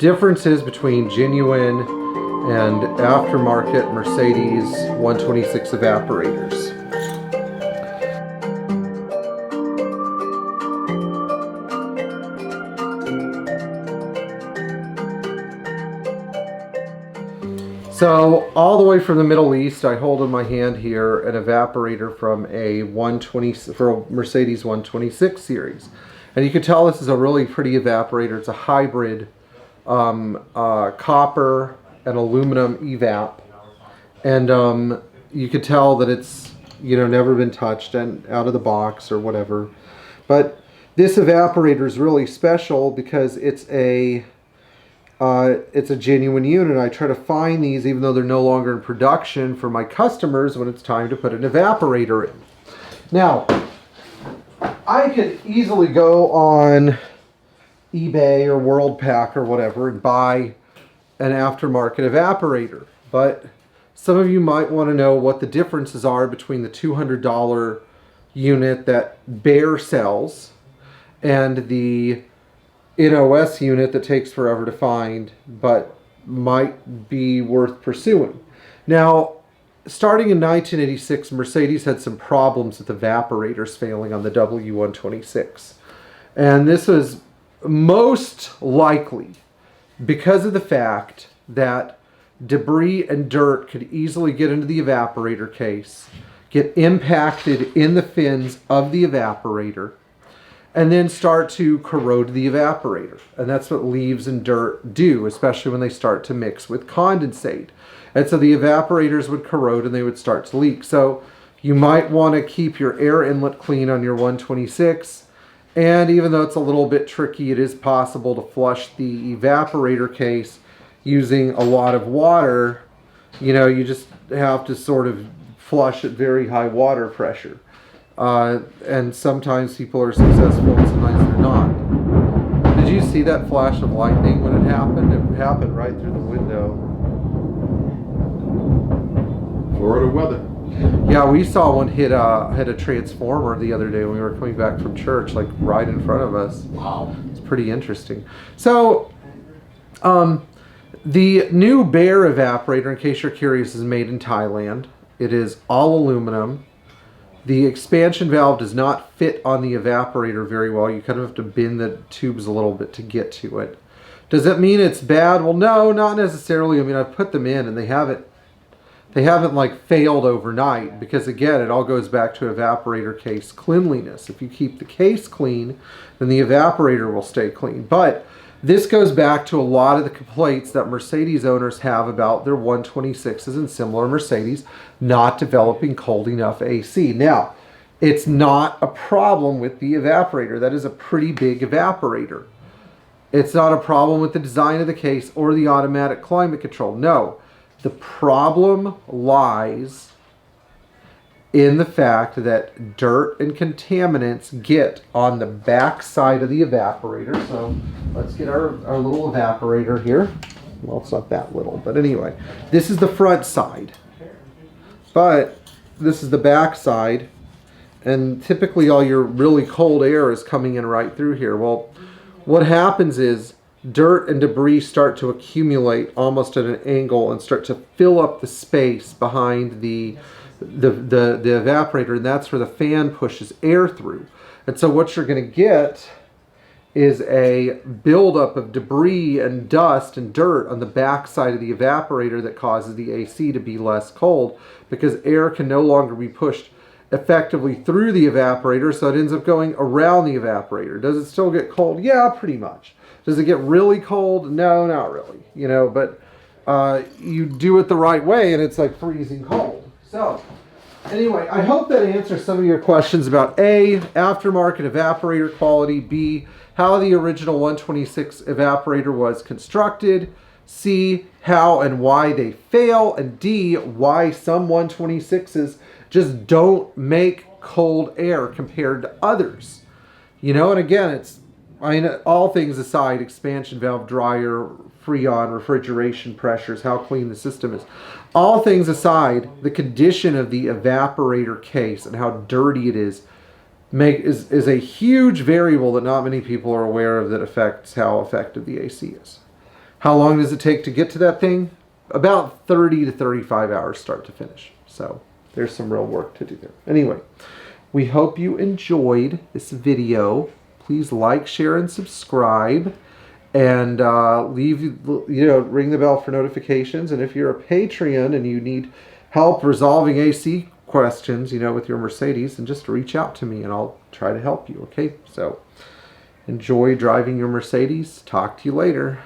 differences between genuine and aftermarket Mercedes 126 evaporators. So all the way from the Middle East, I hold in my hand here an evaporator from a Mercedes 126 series. And you can tell this is a really pretty evaporator. It's a hybrid copper and aluminum evap. And you could tell that it's, you know, never been touched and out of the box or whatever. But this evaporator is really special because it's a genuine unit. I try to find these even though they're no longer in production for my customers when it's time to put an evaporator in. Now, I could easily go on eBay or WorldPack or whatever and buy an aftermarket evaporator, but some of you might want to know what the differences are between the $200 unit that Bear sells and the NOS unit that takes forever to find but might be worth pursuing. Now, starting in 1986, Mercedes had some problems with evaporators failing on the W126. And this was most likely because of the fact that debris and dirt could easily get into the evaporator case, get impacted in the fins of the evaporator, and then start to corrode the evaporator. And that's what leaves and dirt do, especially when they start to mix with condensate. And so the evaporators would corrode and they would start to leak. So you might want to keep your air inlet clean on your 126. And even though it's a little bit tricky, it is possible to flush the evaporator case using a lot of water. You know, you just have to sort of flush at very high water pressure. And sometimes people are successful and sometimes they're not. Did you see that flash of lightning when it happened? It happened right through the window. Florida weather. Yeah, we saw one hit a transformer the other day when we were coming back from church, like right in front of us. Wow. It's pretty interesting. So, the new Bear evaporator, in case you're curious, is made in Thailand. It is all aluminum. The expansion valve does not fit on the evaporator very well. You kind of have to bend the tubes a little bit to get to it. Does that mean it's bad? Well, no, not necessarily. I mean, I've put them in and they haven't like failed overnight, because again, it all goes back to evaporator case cleanliness. If you keep the case clean, then the evaporator will stay clean. But this goes back to a lot of the complaints that Mercedes owners have about their 126s and similar Mercedes not developing cold enough AC. Now, it's not a problem with the evaporator. That is a pretty big evaporator. It's not a problem with the design of the case or the automatic climate control. No, the problem lies in the fact that dirt and contaminants get on the back side of the evaporator. So let's get our little evaporator here. Well, it's not that little, but anyway, this is the front side, but this is the back side, and typically all your really cold air is coming in right through here. Well, what happens is dirt and debris start to accumulate almost at an angle and start to fill up the space behind the evaporator, and that's where the fan pushes air through. And so what you're going to get is a buildup of debris and dust and dirt on the back side of the evaporator that causes the AC to be less cold, because air can no longer be pushed effectively through the evaporator, so it ends up going around the evaporator. Does it still get cold? Yeah, pretty much. Does it get really cold? No, not really. You know, but you do it the right way and it's like freezing cold. So, anyway, I hope that answers some of your questions about A, aftermarket evaporator quality, B, how the original 126 evaporator was constructed, C, how and why they fail, and D, why some 126s just don't make cold air compared to others. You know, and again, all things aside, expansion valve, dryer, freon, refrigeration pressures, how clean the system is. All things aside, the condition of the evaporator case and how dirty it is is a huge variable that not many people are aware of that affects how effective the AC is. How long does it take to get to that thing? About 30 to 35 hours start to finish. So there's some real work to do there. Anyway, we hope you enjoyed this video. Please like, share, and subscribe. And ring the bell for notifications. And if you're a Patreon and you need help resolving AC questions, with your Mercedes, then just reach out to me and I'll try to help you. Okay, so enjoy driving your Mercedes. Talk to you later.